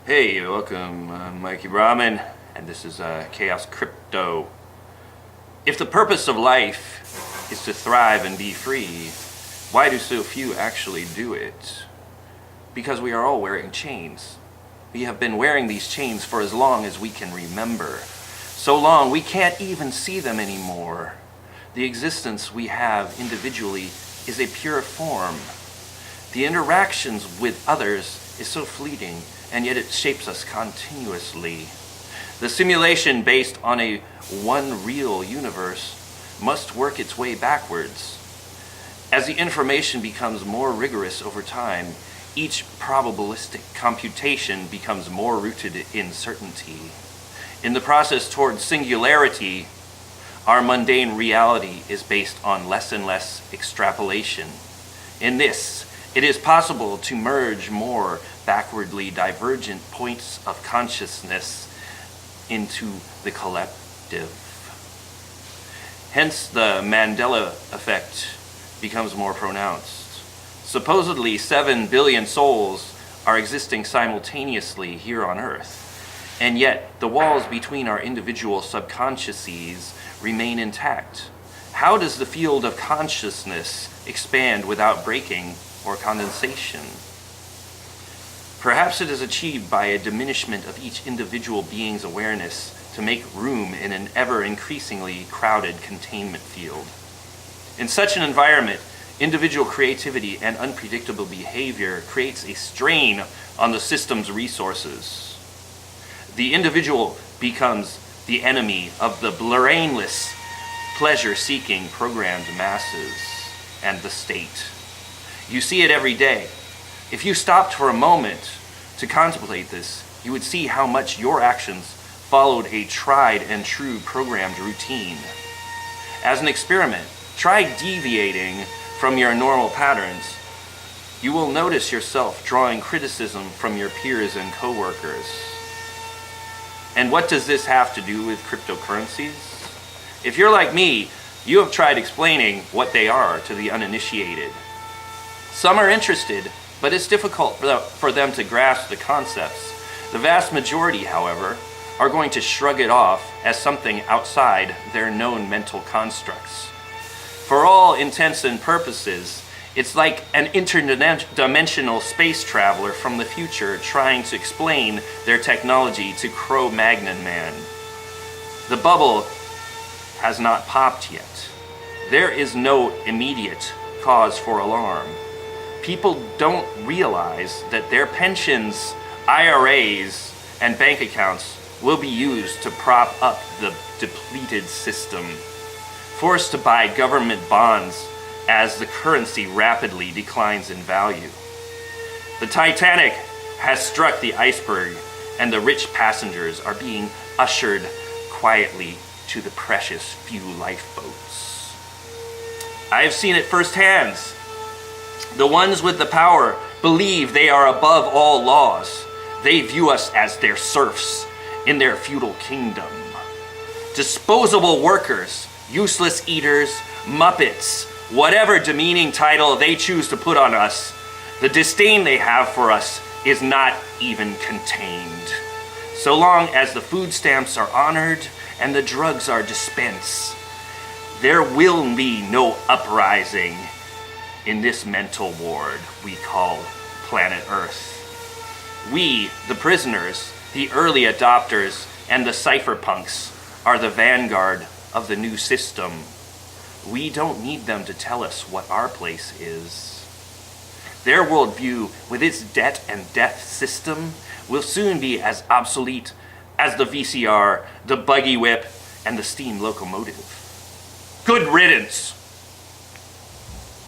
Hey, welcome. I'm Mikey Brahman, and this is Chaos Crypto. If the purpose of life is to thrive and be free, why do so few actually do it? Because we are all wearing chains. We have been wearing these chains for as long as we can remember. So long we can't even see them anymore. The existence we have individually is a pure form. The interactions with others is so fleeting, and yet it shapes us continuously. The simulation based on a one real universe must work its way backwards. As the information becomes more rigorous over time, each probabilistic computation becomes more rooted in certainty. In the process toward singularity, our mundane reality is based on less and less extrapolation. In this, it is possible to merge more backwardly divergent points of consciousness into the collective. Hence, the Mandela Effect becomes more pronounced. Supposedly 7 billion souls are existing simultaneously here on Earth, and yet the walls between our individual subconsciouses remain intact. How does the field of consciousness expand without breaking or condensation? Perhaps it is achieved by a diminishment of each individual being's awareness to make room in an ever-increasingly crowded containment field. In such an environment, individual creativity and unpredictable behavior creates a strain on the system's resources. The individual becomes the enemy of the brainless, pleasure-seeking programmed masses and the state. You see it every day. If you stopped for a moment to contemplate this, you would see how much your actions followed a tried and true programmed routine. As an experiment, try deviating from your normal patterns. You will notice yourself drawing criticism from your peers and coworkers. And what does this have to do with cryptocurrencies? If you're like me, you have tried explaining what they are to the uninitiated. Some are interested, but it's difficult for them to grasp the concepts. The vast majority, however, are going to shrug it off as something outside their known mental constructs. For all intents and purposes, it's like an interdimensional space traveler from the future trying to explain their technology to Cro-Magnon man. The bubble has not popped yet. There is no immediate cause for alarm. People don't realize that their pensions, IRAs, and bank accounts will be used to prop up the depleted system, forced to buy government bonds as the currency rapidly declines in value. The Titanic has struck the iceberg, and the rich passengers are being ushered quietly to the precious few lifeboats. I have seen it firsthand. The ones with the power believe they are above all laws. They view us as their serfs in their feudal kingdom. Disposable workers, useless eaters, muppets, whatever demeaning title they choose to put on us, the disdain they have for us is not even contained. So long as the food stamps are honored and the drugs are dispensed, there will be no uprising in this mental ward we call planet Earth. We, the prisoners, the early adopters, and the cypherpunks, are the vanguard of the new system. We don't need them to tell us what our place is. Their worldview, with its debt and death system, will soon be as obsolete as the VCR, the buggy whip, and the steam locomotive. Good riddance!